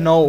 9।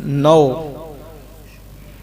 9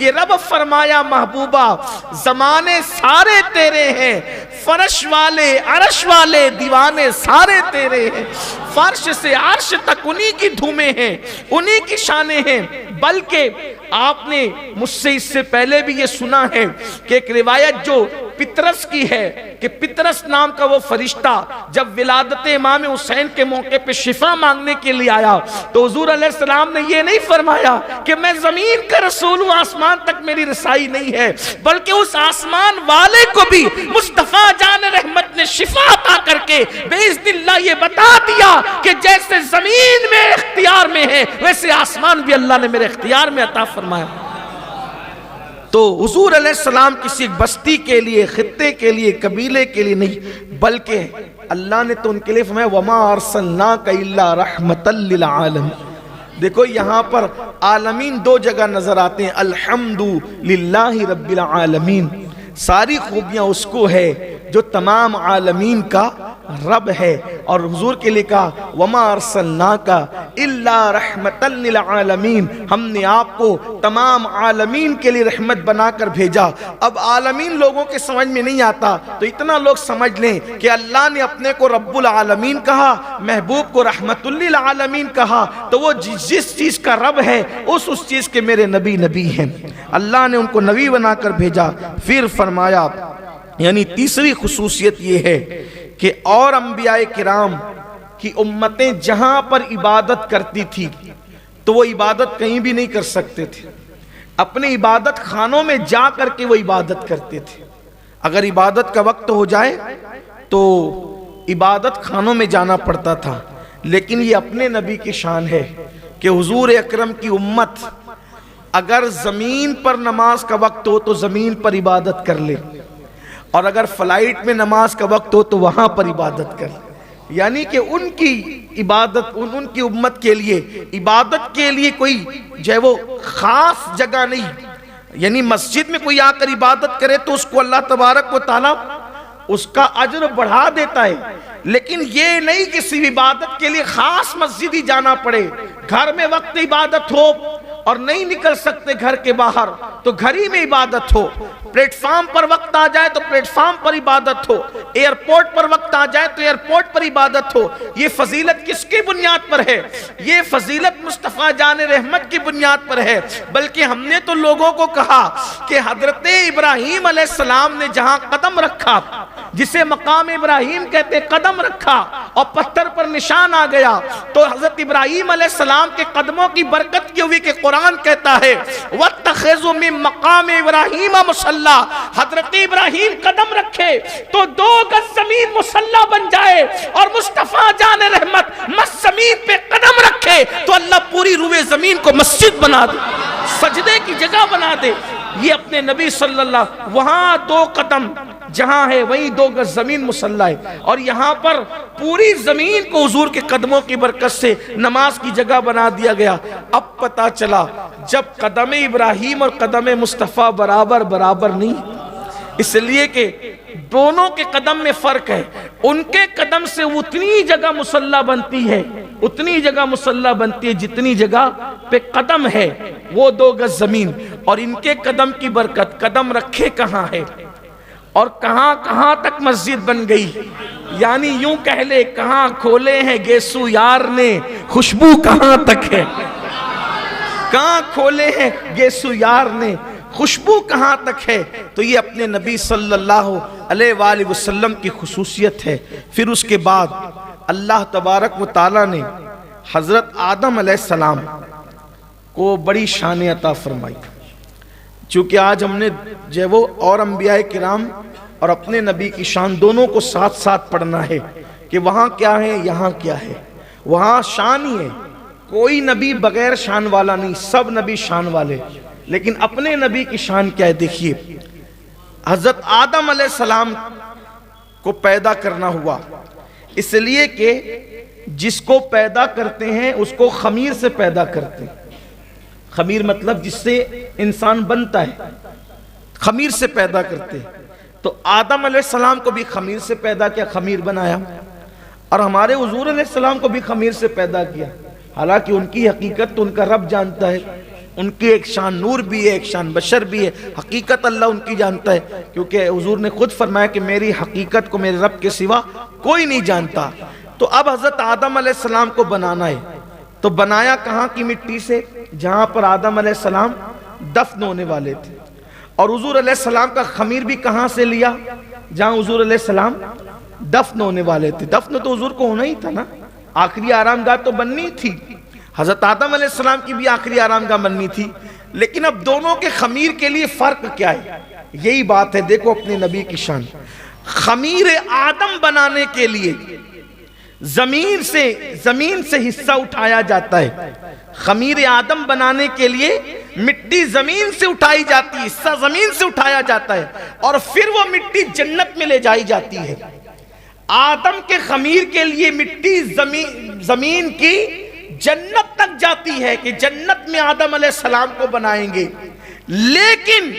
یہ رب فرمایا محبوبہ زمانے سارے تیرے ہیں، فرش والے عرش والے دیوانے سارے تیرے ہیں، فرش سے عرش تک انہی کی دھومیں ہیں، انہی کی شانیں ہیں۔ بلکہ آپ نے مجھ سے اس سے پہلے بھی یہ سنا ہے کہ ایک روایت جو پطرس کی ہے کہ پطرس نام کا وہ فرشتہ جب ولادت امام حسین کے موقع پہ شفا مانگنے کے لیے آیا تو حضور علیہ السلام نے یہ نہیں فرمایا کہ میں زمین کا رسول ہوں، آسمان تک میری رسائی نہیں ہے، بلکہ اس آسمان والے کو بھی مصطفیٰ جان رحمت نے شفا عطا کر کے باذن اللہ یہ بتا دیا کہ جیسے زمین میں اختیار میں ہے ویسے آسمان بھی اللہ نے میرے اختیار میں عطا فرمایا۔ تو حضور علیہ السلام کسی ایک بستی کے لیے، خطے کے لیے، قبیلے کے لیے نہیں، بلکہ اللہ نے تو ان کے لیے فرمایا وَمَا أَرْسَلْنَاكَ إِلَّا رَحْمَةً لِلْعَالَمِينَ۔ دیکھو یہاں پر عالمین دو جگہ نظر آتے ہیں، الحمدللہ رب العالمین، ساری خوبیاں اس کو ہے جو تمام عالمین کا رب ہے، اور حضور کے لیے کہا وَمَا أَرْسَلْنَاكَ إِلَّا رَحْمَةً لِلْعَالَمِينَ، ہم نے آپ کو تمام عالمین کے لیے رحمت بنا کر بھیجا۔ اب عالمین لوگوں کے سمجھ میں نہیں آتا تو اتنا لوگ سمجھ لیں کہ اللہ نے اپنے کو رب العالمین کہا، محبوب کو رحمت للعالمین کہا، تو وہ جس چیز کا رب ہے اس چیز کے میرے نبی نبی ہیں، اللہ نے ان کو نبی بنا کر بھیجا۔ پھر فرمایا یعنی تیسری خصوصیت یہ ہے کہ اور انبیاء کرام کی امتیں جہاں پر عبادت کرتی تھی تو وہ عبادت کہیں بھی نہیں کر سکتے تھے، اپنے عبادت خانوں میں جا کر کے وہ عبادت کرتے تھے۔ اگر عبادت کا وقت ہو جائے تو عبادت خانوں میں جانا پڑتا تھا، لیکن یہ اپنے نبی کی شان ہے کہ حضور اکرم کی امت اگر زمین پر نماز کا وقت ہو تو زمین پر عبادت کر لے، اور اگر فلائٹ میں نماز کا وقت ہو تو وہاں پر عبادت کر لے۔ یعنی کہ ان کی عبادت، ان کی امت کے لیے عبادت کے لیے کوئی جو ہے وہ خاص جگہ نہیں، یعنی مسجد میں کوئی آ کر عبادت کرے تو اس کو اللہ تبارک و تعالیٰ اس کا اجر بڑھا دیتا ہے، لیکن یہ نہیں کہ صرف عبادت کے لیے خاص مسجد ہی جانا پڑے۔ گھر میں وقت عبادت ہو اور نہیں نکل سکتے گھر کے باہر تو گھر ہی میں عبادت ہو، پلیٹ فارم پر وقت آ جائے تو پلیٹ فارم پر عبادت ہو، ایئرپورٹ پر وقت آ جائے تو ایئرپورٹ پر عبادت ہو۔ یہ فضیلت کس کی بنیاد پر ہے؟ یہ فضیلت مصطفیٰ جان رحمت کی بنیاد پر ہے۔ بلکہ ہم نے تو لوگوں کو کہا کہ حضرت ابراہیم علیہ السلام نے جہاں قدم رکھا، جسے مقام ابراہیم کہتے، قدم رکھا اور پتھر پر نشان آ گیا، تو حضرت ابراہیم علیہ السلام کے قدموں کی برکت کی ہوئی کہ قرآن کہتا ہے وَاتَّخِذُوا مِن مَقَامِ إِبْرَاهِيمَ مُصَلَّى، حضرت ابراہیم قدم رکھے تو 2 گز زمین مصلی بن جائے، اور مصطفیٰ جان رحمت زمین پہ قدم رکھے تو اللہ پوری روئے زمین کو مسجد بنا دے، سجدے کی جگہ بنا دے۔ یہ اپنے نبی صلی اللہ، وہاں 2 قدم جہاں ہے وہیں 2 گز زمین مصلی ہے، اور یہاں پر پوری زمین کو حضور کے قدموں کی برکت سے نماز کی جگہ بنا دیا گیا۔ اب پتا چلا جب قدم ابراہیم اور قدم مصطفیٰ برابر نہیں، اس لیے کہ دونوں کے قدم میں فرق ہے، ان کے قدم سے اتنی جگہ مصلی بنتی ہے، اتنی جگہ مصلی بنتی ہے جتنی جگہ پہ قدم ہے وہ 2 گز زمین، اور ان کے قدم کی برکت قدم رکھے کہاں ہے اور کہاں کہاں تک مسجد بن گئی، یعنی یوں کہہ لے کہاں کھولے ہیں گیسو یار نے خوشبو کہاں تک ہے، کہاں کھولے ہیں گیسو یار نے خوشبو کہاں تک ہے۔ تو یہ اپنے نبی صلی اللہ علیہ وآلہ وسلم کی خصوصیت ہے۔ پھر اس کے بعد اللہ تبارک و تعالیٰ نے حضرت آدم علیہ السلام کو بڑی شان عطا فرمائی، چونکہ آج ہم نے جو وہ اور انبیاء کرام اور اپنے نبی کی شان دونوں کو ساتھ ساتھ پڑھنا ہے کہ وہاں کیا ہے یہاں کیا ہے۔ وہاں شان ہی ہے، کوئی نبی بغیر شان والا نہیں، سب نبی شان والے، لیکن اپنے نبی کی شان کیا ہے دیکھیے۔ حضرت آدم علیہ السلام کو پیدا کرنا ہوا اس لیے کہ جس کو پیدا کرتے ہیں اس کو خمیر سے پیدا کرتے ہیں، خمیر مطلب جس سے انسان بنتا ہے، خمیر سے پیدا کرتے ہیں۔ تو آدم علیہ السلام کو بھی خمیر سے پیدا کیا، خمیر بنایا، اور ہمارے حضور علیہ السلام کو بھی خمیر سے پیدا کیا، حالانکہ ان کی حقیقت تو ان کا رب جانتا ہے، ان کی ایک شان نور بھی ہے، ایک شان بشر بھی ہے، حقیقت اللہ ان کی جانتا ہے، کیونکہ حضور نے خود فرمایا کہ میری حقیقت کو میرے رب کے سوا کوئی نہیں جانتا۔ تو اب حضرت آدم علیہ السلام کو بنانا ہے، تو بنایا کہاں کی مٹی سے؟ جہاں پر آدم علیہ السلام دفن ہونے والے تھے۔ اور حضور علیہ السلام کا خمیر بھی کہاں سے لیا؟ جہاں حضور علیہ السلام دفن ہونے والے تھے۔ دفن تو حضور کو ہونا ہی تھا نا، آخری آرام گاہ تو بننی تھی، حضرت آدم علیہ السلام کی بھی آخری آرام گاہ بننی تھی، لیکن اب دونوں کے خمیر کے لیے فرق کیا ہے؟ یہی بات ہے، دیکھو اپنے نبی کی شان۔ خمیر آدم بنانے کے لیے زمین سے حصہ اٹھایا جاتا ہے، خمیر آدم بنانے کے لیے مٹی زمین سے اٹھائی جاتی ہے، حصہ زمین سے اٹھایا جاتا ہے، اور پھر وہ مٹی جنت میں لے جائی جاتی ہے۔ آدم کے خمیر کے لیے مٹی زمین کی جنت تک جاتی ہے کہ جنت میں آدم علیہ السلام کو بنائیں گے، لیکن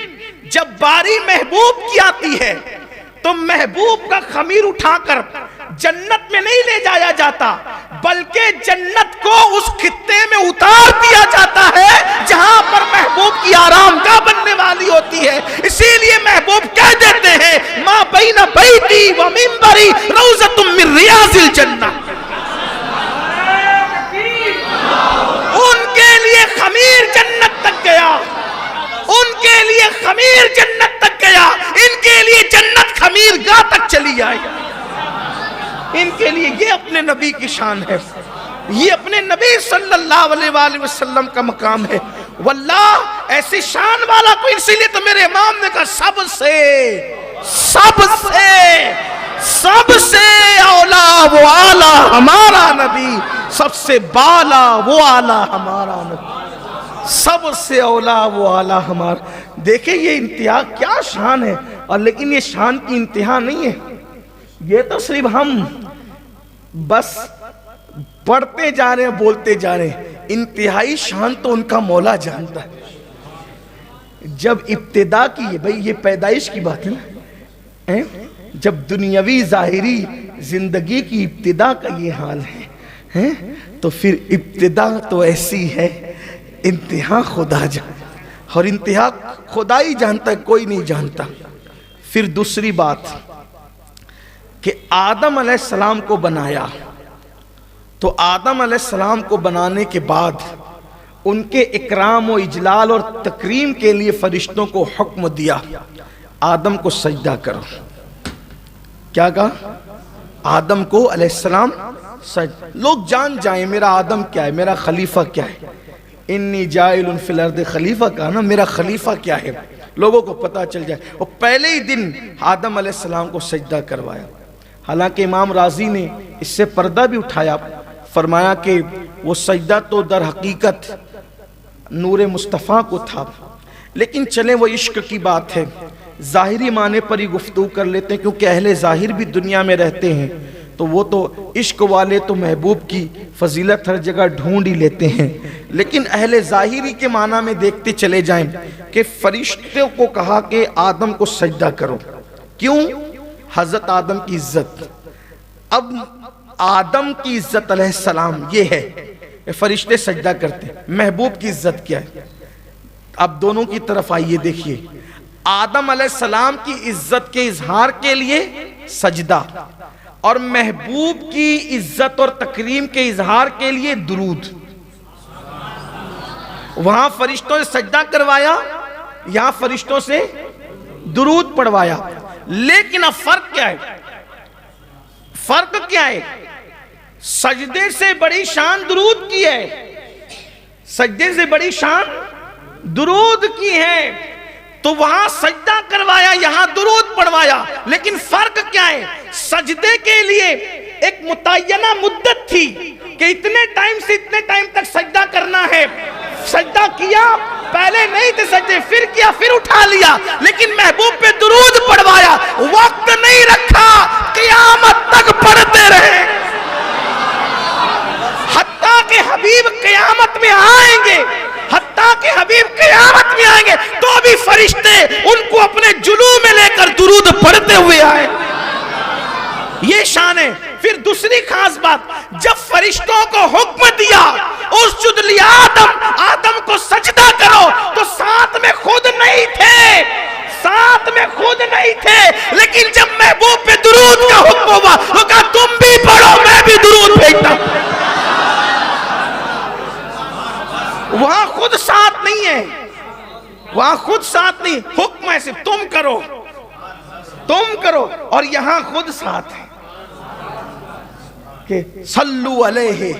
جب باری محبوب کی آتی ہے تو محبوب کا خمیر اٹھا کر جنت میں نہیں لے جایا جاتا، بلکہ جنت کو اس خطے میں اتار دیا جاتا ہے جہاں پر محبوب کی آرام گاہ بننے والی ہوتی ہے۔ اسی لیے محبوب کہہ دیتے ہیں ما بین بیتی و منبری روضۃ من ریاض الجنہ، ان کے لیے خمیر جنت تک گیا، ان کے لیے خمیر جنت تک گیا، ان کے لیے جنت خمیر گاہ تک چلی آئی۔ ان کے لیے یہ اپنے نبی کی شان ہے، یہ اپنے نبی صلی اللہ علیہ وآلہ وسلم کا مقام ہے۔ واللہ ایسی شان والا کوئی، اسی لیے تو میرے امام نے کہا سب سے اولا وہ آلہ ہمارا نبی، سب سے بالا وہ آلہ ہمارا نبی، سب سے اولا وہ آلہ ہمارا۔ دیکھیں یہ انتہا کیا شان ہے، اور لیکن یہ شان کی انتہا نہیں ہے، یہ تو صرف ہم بس پڑھتے جا رہے ہیں، بولتے جا رہے ہیں، انتہائی شان تو ان کا مولا جانتا ہے۔ جب ابتدا کی ہے، بھئی یہ پیدائش کی بات ہے نا، جب دنیاوی ظاہری زندگی کی ابتدا کا یہ حال ہے، تو پھر ابتدا تو ایسی ہے، انتہا خدا جانتا، اور انتہا خدا ہی جانتا ہے، کوئی نہیں جانتا۔ پھر دوسری بات کہ آدم علیہ السلام کو بنایا، تو آدم علیہ السلام کو بنانے کے بعد ان کے اکرام و اجلال اور تکریم کے لیے فرشتوں کو حکم دیا آدم کو سجدہ کرو۔ کیا کہا؟ آدم کو علیہ السلام سجدہ۔ لوگ جان جائیں میرا آدم کیا ہے، میرا خلیفہ کیا ہے، انی جائل فی الارض خلیفہ، کہا نا میرا خلیفہ کیا ہے، لوگوں کو پتا چل جائے۔ اور پہلے ہی دن آدم علیہ السلام کو سجدہ کروایا۔ حالانکہ امام رازی نے اس سے پردہ بھی اٹھایا، فرمایا کہ وہ سجدہ تو در حقیقت نور مصطفیٰ کو تھا، لیکن چلیں وہ عشق کی بات ہے، ظاہری معنی پر ہی گفتگو کر لیتے ہیں، کیونکہ اہل ظاہر بھی دنیا میں رہتے ہیں، تو وہ تو عشق والے تو محبوب کی فضیلت ہر جگہ ڈھونڈ ہی لیتے ہیں، لیکن اہل ظاہری کے معنی میں دیکھتے چلے جائیں کہ فرشتوں کو کہا کہ آدم کو سجدہ کرو۔ کیوں؟ حضرت آدم کی عزت۔ اب آدم کی عزت علیہ السلام یہ ہے، فرشتے سجدہ کرتے، محبوب کی عزت کیا ہے؟ اب دونوں کی طرف آئیے دیکھیے، آدم علیہ السلام کی عزت کے اظہار کے لیے سجدہ، اور محبوب کی عزت اور تکریم کے اظہار کے لیے درود۔ وہاں فرشتوں سے سجدہ کروایا، یہاں فرشتوں سے درود پڑھوایا، لیکن اب فرق کیا ہے؟ فرق کیا ہے؟ سجدے سے بڑی شان درود کی ہے، سجدے سے بڑی شان درود کی ہے، تو وہاں سجدہ کروایا، یہاں درود پڑھوایا، لیکن فرق کیا ہے؟ سجدے کے لیے ایک متعینہ مدت تھی کہ اتنے ٹائم سے اتنے ٹائم تک سجدہ کرنا ہے، سجدہ کیا، پہلے نہیں تھے سجدے، پھر کیا، پھر اٹھا لیا، لیکن محبوب پہ درود پڑھوایا، وقت نہیں رکھا، قیامت تک پڑھتے رہے، حتیٰ کہ حبیب قیامت میں آئیں گے، حتیٰ کہ حبیب قیامت میں آئیں گے تو بھی فرشتے ان کو اپنے جلو میں لے کر درود پڑھتے ہوئے آئے۔ یہ شان ہے۔ پھر دوسری خاص بات، جب فرشتوں کو حکم دیا اسجد لی آدم، آدم کو سجدہ کر، محبوب پہ درود کا حکم ہوا تو کہا تم بھی پڑھو میں بھی درود بھیجتا ہوں. وہاں خود ساتھ نہیں ہے, وہاں خود ساتھ نہیں, حکم ہے صرف تم کرو تم کرو, اور یہاں خود ساتھ ہے کہ صلو علیہ.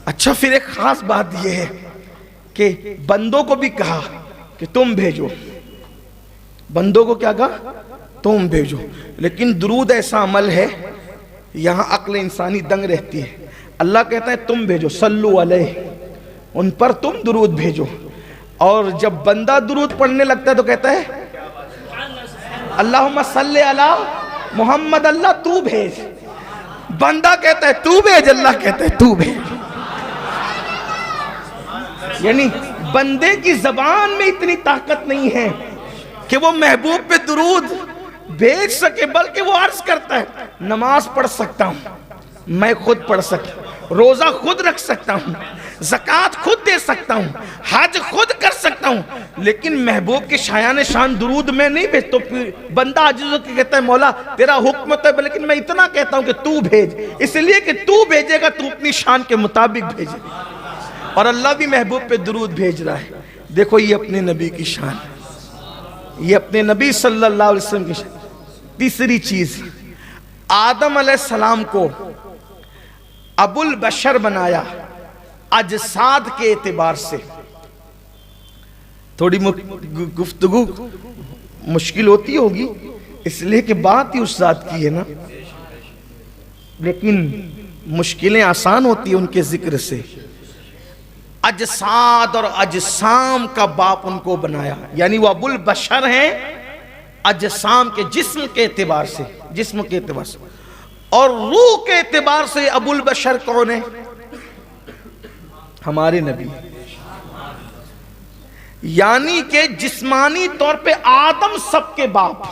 اچھا پھر ایک خاص بات یہ ہے کہ بندوں کو بھی کہا کہ تم بھیجو, بندوں کو کیا کہا تم بھیجو, لیکن درود ایسا عمل ہے یہاں عقل انسانی دنگ رہتی ہے. اللہ کہتا ہے تم بھیجو صلو علیہ, ان پر تم درود بھیجو, اور جب بندہ درود پڑھنے لگتا ہے تو کہتا ہے اللہم صلی علی محمد, اللہ تو بھیج. بندہ کہتا ہے تو بھیج, اللہ کہتا ہے تو بھیج. یعنی بندے کی زبان میں اتنی طاقت نہیں ہے کہ وہ محبوب پہ درود بھیج سکے, بلکہ وہ عرض کرتا ہے نماز پڑھ سکتا ہوں, میں خود پڑھ سکتا ہوں, روزہ خود رکھ سکتا ہوں, زکوٰۃ خود دے سکتا ہوں, حج خود کر سکتا ہوں, لیکن محبوب کے شایان شان درود میں نہیں بھیج. تو بندہ عاجز ہو کے کہتا ہے مولا تیرا حکم تو ہے, لیکن میں اتنا کہتا ہوں کہ تو بھیج, اس لیے کہ تو بھیجے گا تو اپنی شان کے مطابق بھیجے گا, اور اللہ بھی محبوب پہ درود بھیج رہا ہے. دیکھو یہ اپنے نبی کی شان, یہ اپنے نبی صلی اللہ علیہ وسلم کی شان. تیسری چیز, آدم علیہ السلام کو ابو البشر بنایا اجساد کے اعتبار سے. تھوڑی گفتگو مشکل ہوتی ہوگی اس لیے کہ بات ہی اس ذات کی ہے نا, لیکن مشکلیں آسان ہوتی ہیں ان کے ذکر سے. اجساد اور اجسام کا باپ ان کو بنایا, یعنی وہ ابو البشر ہیں اجسام کے, جسم کے اعتبار سے, جسم کے اعتبار سے, اور روح کے اعتبار سے ابو البشر کون ہے؟ ہمارے نبی. یعنی کہ جسمانی طور پہ آدم سب کے باپ,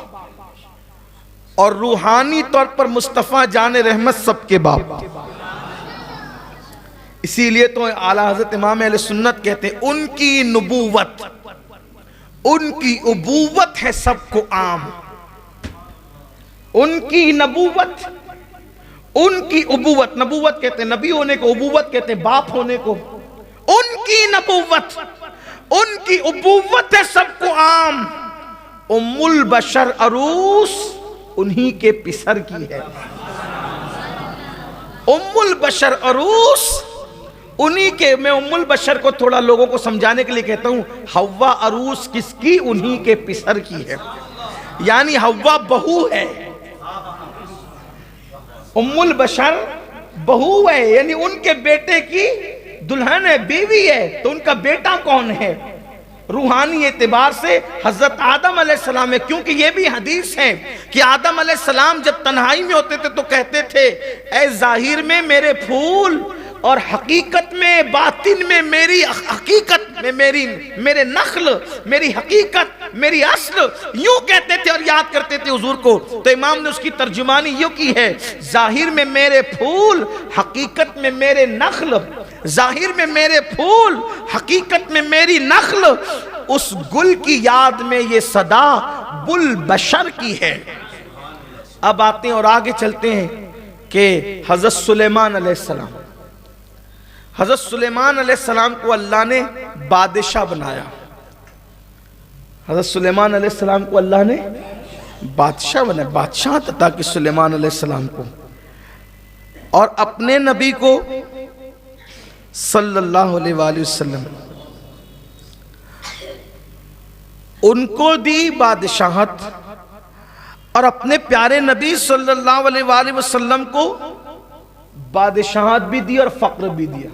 اور روحانی طور پر مصطفیٰ جان رحمت سب کے باپ. اسی لیے تو اعلیٰ حضرت امام اہل سنت کہتے ہیں ان کی نبوت, ان کی ابوت ہے سب کو عام. ان کی نبوت, ان کی ابوت, نبوت کہتے ہیں نبی ہونے کو, ابوت کہتے ہیں باپ ہونے کو. ان کی نبوت, ان کی ابوت ہے سب کو عام. ام البشر عروس انہی کے پسر کی ہے. ام البشر عروس انہی کے, میں ام البشر کو تھوڑا لوگوں کو سمجھانے کے لیے کہتا ہوں, حوا عروس کس کی؟ انہی کے پسر کی ہے. یعنی حوا بہو ہے, ام البشر بہو ہے, یعنی ان کے بیٹے کی دلہن ہے, بیوی ہے. تو ان کا بیٹا کون ہے؟ روحانی اعتبار سے حضرت آدم علیہ السلام ہے, کیونکہ یہ بھی حدیث ہے کہ آدم علیہ السلام جب تنہائی میں ہوتے تھے تو کہتے تھے اے ظاہر میں میرے پھول, اور حقیقت میں باطن میں میری حقیقت میں میرے نخل, میری حقیقت, میری اصل, یوں کہتے تھے اور یاد کرتے تھے حضور کو. تو امام نے اس کی ترجمانی یوں کی ہے, ظاہر میں میرے پھول, حقیقت میں میرے نخل, ظاہر میں میرے پھول, حقیقت میں میری نخل. اس گل کی یاد میں یہ صدا بل بشر کی ہے. اب آتے ہیں اور آگے چلتے ہیں کہ حضرت سلیمان علیہ السلام, حضرت سلیمان علیہ السلام کو اللہ نے بادشاہ بنایا. حضرت سلیمان علیہ السلام کو اللہ نے بادشاہ بنایا, بادشاہ عطا کی سلیمان علیہ السلام کو, اور اپنے نبی کو صلی اللہ علیہ وآلہ وسلم ان کو دی بادشاہت, اور اپنے پیارے نبی صلی اللہ علیہ وآلہ وسلم کو بادشاہت بھی دی اور فقر بھی دیا.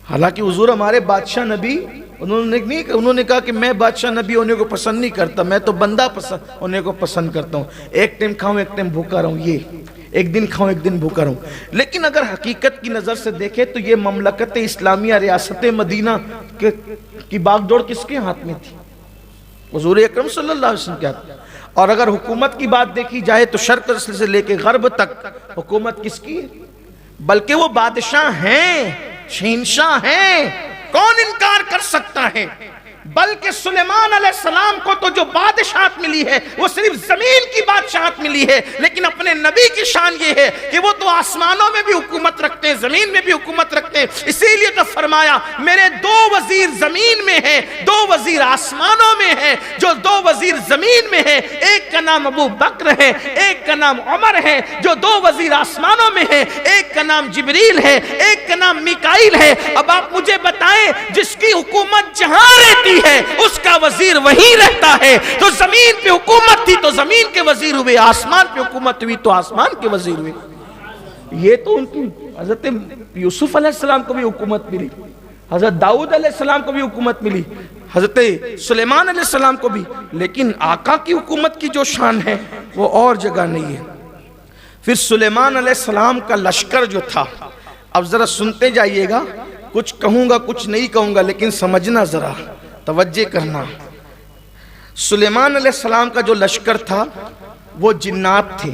حالانکہ حضور ہمارے بادشاہ نبی, انہوں نے کہا کہ میں بادشاہ نبی ہونے کو پسند نہیں کرتا, میں تو بندہ ہونے کو پسند کرتا ہوں, ایک ٹائم کھاؤں ایک ٹائم بھوکا رہوں, یہ ایک دن کھاؤں ایک دن بھوکا رہوں. لیکن اگر حقیقت کی نظر سے دیکھیں تو یہ مملکت اسلامیہ ریاست مدینہ کی باغ ڈور کس کے ہاتھ میں تھی؟ حضور اکرم صلی اللہ علیہ وسلم کے ہاتھ. اور اگر حکومت کی بات دیکھی جائے تو شرق سے لے کے غرب تک حکومت کس کی ہے؟ بلکہ وہ بادشاہ ہیں, شہنشاہ ہیں, کون انکار کر سکتا ہے؟ بلکہ سلیمان علیہ السلام کو تو جو بادشاہت ملی ہے وہ صرف زمین کی بادشاہت ملی ہے، لیکن اپنے نبی کی شان یہ ہے کہ وہ تو آسمانوں میں بھی حکومت رکھتے ہیں، زمین میں بھی حکومت رکھتے ہیں۔ اسی لیے تو فرمایا میرے 2 وزیر زمین میں ہیں، 2 وزیر آسمانوں میں ہیں۔ جو 2 وزیر زمین میں ہیں، ایک کا نام ابو بکر ہے، ایک کا نام عمر ہے۔ جو 2 وزیر آسمانوں میں ہیں، ایک کا نام جبریل ہے، ایک کا نام میکائیل ہے۔ اب آپ مجھے بتائیں، جس کی حکومت جہاں رہتی ہے اس کا وزیر وہیں رہتا ہے۔ تو زمین پہ حکومت تھی تو زمین کے وزیر ہوئے، آسمان پہ حکومت ہوئی تو آسمان کے وزیر ہوئے۔ یہ تو ان کی حضرت یوسف علیہ السلام کو بھی حکومت ملی، حضرت داؤد علیہ السلام کو بھی حکومت ملی، حضرت سلیمان علیہ السلام کو بھی، لیکن آقا کی حکومت کی جو شان ہے وہ اور جگہ نہیں ہے۔ پھر سلیمان علیہ السلام کا لشکر جو تھا، اب ذرا سنتے جائیے گا، کچھ کہوں گا کچھ نہیں کہوں گا، لیکن سمجھنا ذرا، توجہ کرنا۔ سلیمان علیہ السلام کا جو لشکر تھا وہ جنات تھے،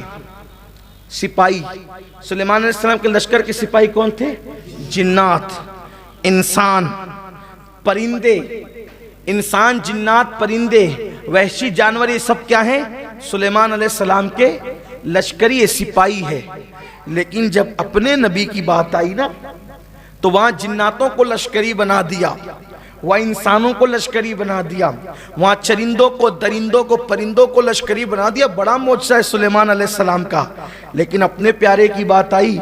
سپاہی۔ سلیمان علیہ السلام کے لشکر کے سپاہی کون تھے؟ جنات، انسان، پرندے، انسان، جنات، پرندے، وحشی جانور، یہ سب کیا ہیں؟ سلیمان علیہ السلام کے لشکری سپاہی ہے۔ لیکن جب اپنے نبی کی بات آئی نا تو وہاں جناتوں کو لشکری بنا دیا، وہاں انسانوں کو لشکری بنا دیا، وہاں چرندوں کو، درندوں کو، پرندوں کو لشکری بنا دیا۔ بڑا معجزہ ہے سلیمان علیہ السلام کا۔ لیکن اپنے پیارے کی بات آئی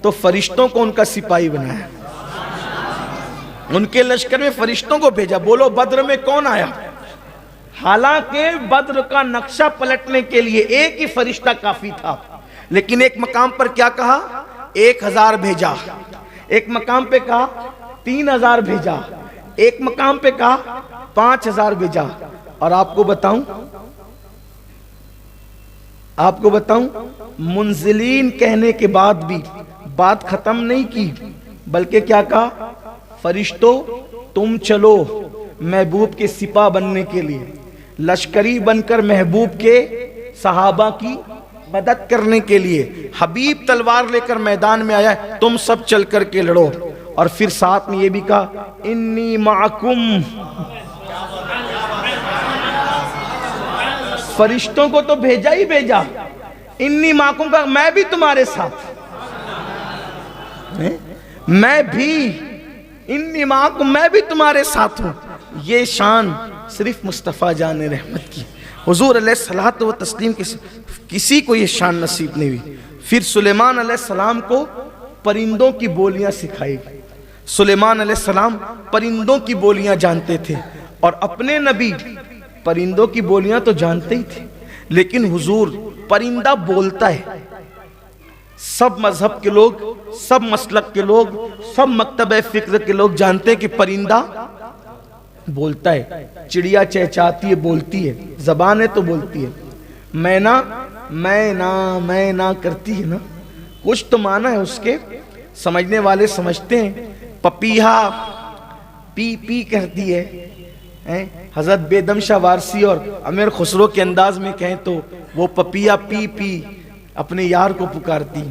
تو فرشتوں کو ان کا سپاہی بنایا، ان کے لشکر میں فرشتوں کو بھیجا۔ بولو بدر میں کون آیا؟ حالانکہ بدر کا نقشہ پلٹنے کے لیے ایک ہی فرشتہ کافی تھا، لیکن ایک مقام پر کیا کہا؟ 1000 بھیجا، ایک مقام پہ کہا 3000 بھیجا، ایک مقام پہ کہا 5000 بھیجا۔ اور آپ کو بتاؤں منزلین کہنے کے بعد بھی بات ختم نہیں کی، بلکہ کیا کہا؟ فرشتوں تم چلو محبوب کے سپاہ بننے کے لیے، لشکری بن کر محبوب کے صحابہ کی مدد کرنے کے لیے۔ حبیب تلوار لے کر میدان میں آیا ہے، تم سب چل کر کے لڑو۔ اور پھر ساتھ میں یہ بھی کہا انی معکم، فرشتوں کو تو بھیجا ہی بھیجا، انی معکم کا میں بھی تمہارے ساتھ، میں بھی انی معکم، میں بھی تمہارے ساتھ ہوں۔ یہ شان صرف مصطفیٰ جان رحمت کی، حضور علیہ الصلوۃ والتسلیم کسی کو یہ شان نصیب نہیں ہوئی۔ پھر سلیمان علیہ السلام کو پرندوں کی بولیاں سکھائی۔ سلیمان علیہ السلام پرندوں کی بولیاں جانتے تھے، اور اپنے نبی پرندوں کی بولیاں تو جانتے ہی تھے، لیکن حضور پرندہ بولتا ہے۔ سب مذہب کے لوگ، سب مسلک کے لوگ، سب مکتب فکر کے لوگ جانتے ہیں کہ پرندہ بولتا ہے، چڑیا چہچاتی ہے، بولتی ہے، زبان ہے تو بولتی ہے، میں نا کرتی ہے نا، کچھ تو معنی ہے اس کے، سمجھنے والے سمجھتے ہیں۔ پپیہا پی پی کرتی ہے، حضرت بیدم شاہ وارسی اور امیر خسرو کے انداز میں کہیں تو وہ پپیہا پی پی اپنے یار کو پکارتی،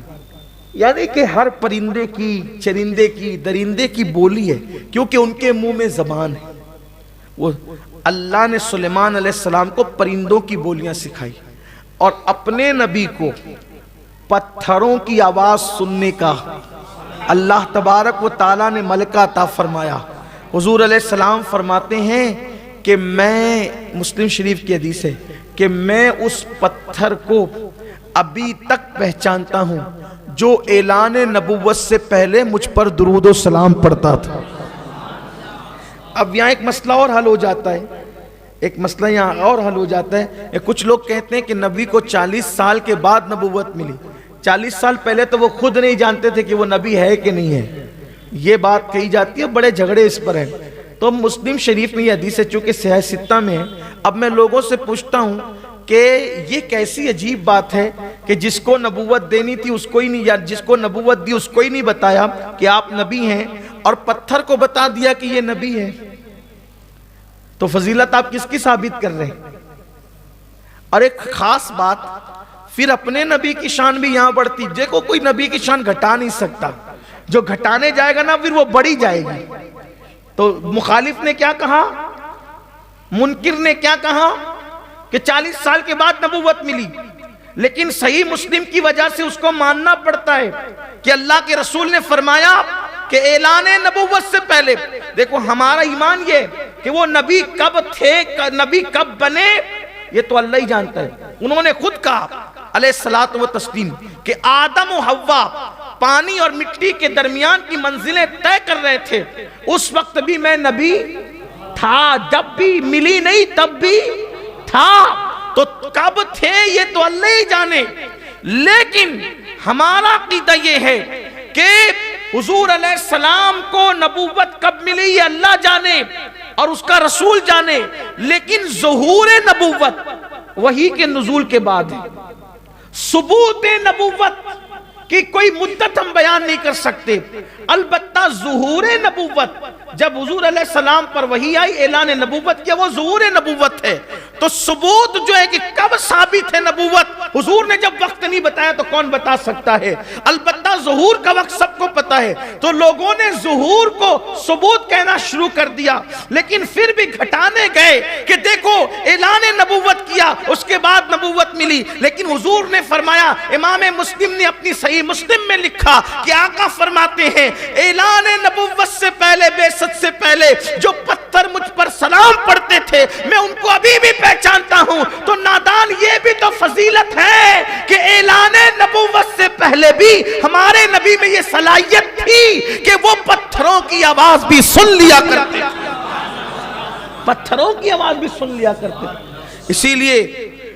یعنی کہ ہر پرندے کی، چرندے کی، درندے کی بولی ہے، کیونکہ ان کے منہ میں زبان ہے۔ وہ اللہ نے سلیمان علیہ السلام کو پرندوں کی بولیاں سکھائی، اور اپنے نبی کو پتھروں کی آواز سننے کا اللہ تبارک و تعالیٰ نے ملکہ عطا فرمایا۔ حضور علیہ السلام فرماتے ہیں کہ میں، مسلم شریف کی حدیث ہے کہ میں اس پتھر کو ابھی تک پہچانتا ہوں جو اعلان نبوت سے پہلے مجھ پر درود و سلام پڑھتا تھا۔ اب یہاں ایک مسئلہ اور حل ہو جاتا ہے، ایک مسئلہ یہاں اور حل ہو جاتا ہے۔ کچھ لوگ کہتے ہیں کہ نبی کو 40 سال کے بعد نبوت ملی، 40 سال پہلے تو وہ خود نہیں جانتے تھے کہ وہ نبی ہے کہ نہیں ہے، یہ بات کہی جاتی ہے، بڑے جھگڑے اس پر ہیں۔ تو مسلم شریف میں یہ حدیث ہے، چونکہ صحیح ستہ میں ہے۔ اب میں لوگوں سے پوچھتا ہوں کہ یہ کیسی عجیب بات ہے کہ جس کو نبوت دینی تھی اس کو ہی نہیں، یا جس کو نبوت دی اس کو ہی نہیں بتایا کہ آپ نبی ہیں، اور پتھر کو بتا دیا کہ یہ نبی ہے۔ تو فضیلت آپ کس کی ثابت کر رہے ہیں؟ اور ایک خاص بات، پھر اپنے نبی کی شان بھی یہاں بڑھتی، دیکھو کوئی نبی کی شان گھٹا نہیں سکتا، جو گھٹانے جائے گا نا پھر وہ بڑھی جائے گی۔ تو مخالف نے کیا کہا؟ منکر نے کیا کہا کہ 40 سال کے بعد نبوت ملی، لیکن صحیح مسلم کی وجہ سے اس کو ماننا پڑتا ہے کہ اللہ کے رسول نے فرمایا کہ اعلان نبوت سے پہلے، دیکھو ہمارا ایمان یہ کہ وہ نبی کب تھے، نبی کب بنے، یہ تو اللہ ہی جانتا ہے۔ انہوں نے خود کہا علیہ الصلوۃ والتسلیم کہ آدم و حوا پانی اور مٹی کے درمیان کی منزلیں طے کر رہے تھے، اس وقت بھی میں نبی تھا، جب بھی ملی نہیں تب بھی تھا، تو کب تھے یہ تو اللہ ہی جانے۔ لیکن ہمارا عقیدہ یہ ہے کہ حضور علیہ السلام کو نبوت کب ملی یہ اللہ جانے اور اس کا رسول جانے، لیکن ظہور نبوت وحی کے نزول کے بعد ہے۔ ثبوت نبوت کی کوئی مدت ہم بیان نہیں کر سکتے، البتہ ظہور نبوت جب حضور علیہ السلام پر وحی آئی، اعلان نبوت کیا، وہ ظہور نبوت ہے۔ تو ثبوت جو ہے کہ کب ثابت ہے نبوت، حضور نے جب وقت نہیں بتایا تو کون بتا سکتا ہے، البتہ ظہور کا وقت سب کو پتا ہے۔ تو لوگوں نے ظہور کو ثبوت کہنا شروع کر دیا، لیکن پھر بھی گھٹانے گئے کہ دیکھو اعلان نبوت کیا، اس کے بعد نبوت ملی، لیکن حضور نے فرمایا، امام مسلم نے اپنی صحیح مسلم میں لکھا کہ آقا فرماتے ہیں اعلان نبوت سے پہلے، بعثت سے پہلے جو پتھر مجھ پر سلام پڑھتے تھے میں ان کو ابھی بھی پہچانتا ہوں۔ تو نادان یہ بھی تو فضیلت ہے کہ اعلان نبوت سے پہلے بھی ہمارے نبی میں یہ صلاحیت تھی کہ وہ پتھروں کی آواز بھی سن لیا کرتے تھے، پتھروں کی آواز بھی سن لیا کرتے تھے۔ اسی لیے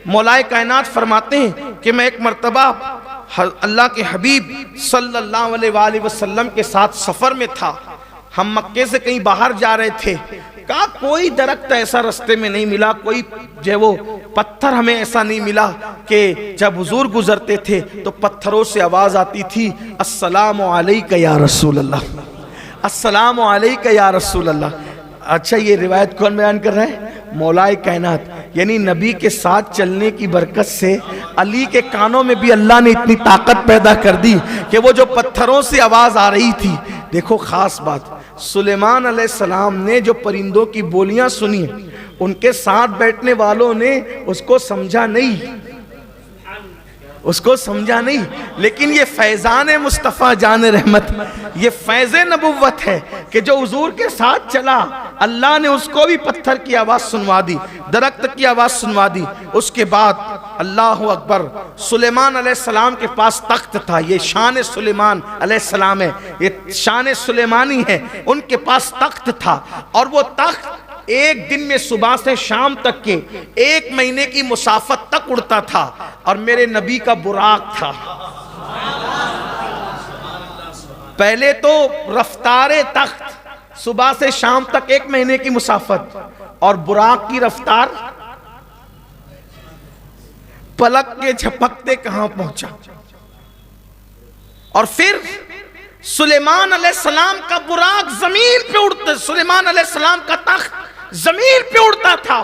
مولائے کائنات فرماتے ہیں کہ میں ایک مرتبہ اللہ کے حبیب صلی اللہ علیہ وآلہ وسلم کے ساتھ سفر میں تھا، ہم مکے سے کہیں باہر جا رہے تھے، کہا کوئی درخت ایسا رستے میں نہیں ملا، کوئی جو وہ پتھر ہمیں ایسا نہیں ملا کہ جب حضور گزرتے تھے تو پتھروں سے آواز آتی تھی السلام علیکہ یا رسول اللہ، السلام علیکہ یا رسول اللہ۔ اچھا یہ روایت کون بیان کر رہا ہے؟ مولائے کائنات، یعنی نبی کے ساتھ چلنے کی برکت سے علی کے کانوں میں بھی اللہ نے اتنی طاقت پیدا کر دی کہ وہ جو پتھروں سے آواز آ رہی تھی۔ دیکھو خاص بات، سلیمان علیہ السلام نے جو پرندوں کی بولیاں سنی، ان کے ساتھ بیٹھنے والوں نے اس کو سمجھا نہیں، اس کو سمجھا نہیں، لیکن یہ فیضان مصطفیٰ جان رحمت، یہ فیض نبوت ہے کہ جو حضور کے ساتھ چلا، اللہ نے اس کو بھی پتھر کی آواز سنوا دی، درخت کی آواز سنوا دی۔ اس کے بعد اللہ اکبر، سلیمان علیہ السلام کے پاس تخت تھا، یہ شان سلیمان علیہ السلام ہے، یہ شان سلیمانی ہے، ان کے پاس تخت تھا، اور وہ تخت ایک دن میں صبح سے شام تک کے 1 مہینے کی مسافت تک اڑتا تھا، اور میرے نبی کا براق تھا۔ پہلے تو رفتار تخت صبح سے شام تک 1 مہینے کی مسافت، اور براق کی رفتار پلک کے جھپکتے کہاں پہنچا۔ اور پھر سلیمان علیہ السلام کا براق زمین پہ اڑتا، سلیمان علیہ السلام کا تخت زمین پہ اڑتا تھا،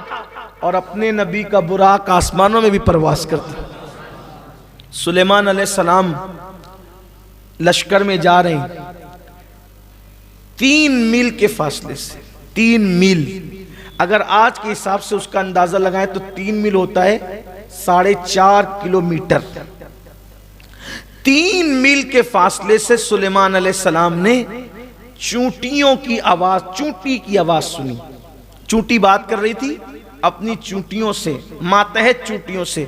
اور اپنے نبی کا براق آسمانوں میں بھی پرواز کرتا۔ سلیمان علیہ السلام لشکر میں جا رہے ہیں 3 میل کے فاصلے سے، 3 میل، اگر آج کے حساب سے اس کا اندازہ لگائیں تو 3 میل ہوتا ہے 4.5 کلومیٹر۔ 3 میل کے فاصلے سے سلیمان علیہ السلام نے چونٹیوں کی آواز، چونٹی کی آواز سنی۔ چونٹی بات کر رہی تھی اپنی چونٹیوں سے، ماتحت چونٹیوں سے،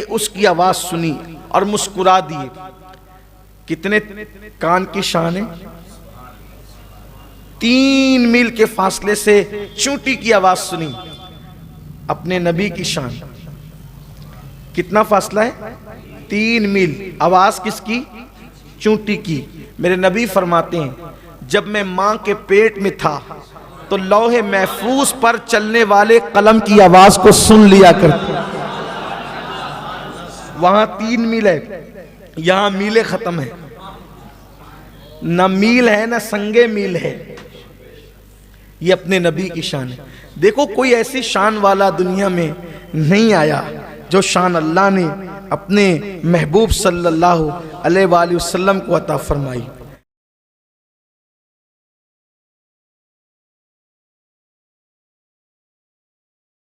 اس کی آواز سنی اور مسکرا دیے۔ کتنے کان کی شان ہے، 3 میل کے فاصلے سے چونٹی کی آواز سنی، اپنے نبی کی شان۔ کتنا فاصلہ ہے؟ 3 میل، آواز کس کی؟ چونٹی کی۔ میرے نبی فرماتے ہیں جب میں ماں کے پیٹ میں تھا تو لوح محفوظ پر چلنے والے قلم کی آواز کو سن لیا کرتا۔ وہاں 3 میل ہے، یہاں میلیں ختم ہے، نہ میل ہے نہ سنگے میل ہے۔ یہ اپنے نبی کی شان ہے۔ دیکھو کوئی ایسی شان والا دنیا میں نہیں آیا جو شان اللہ نے اپنے محبوب صلی اللہ علیہ وآلہ وسلم کو عطا فرمائی۔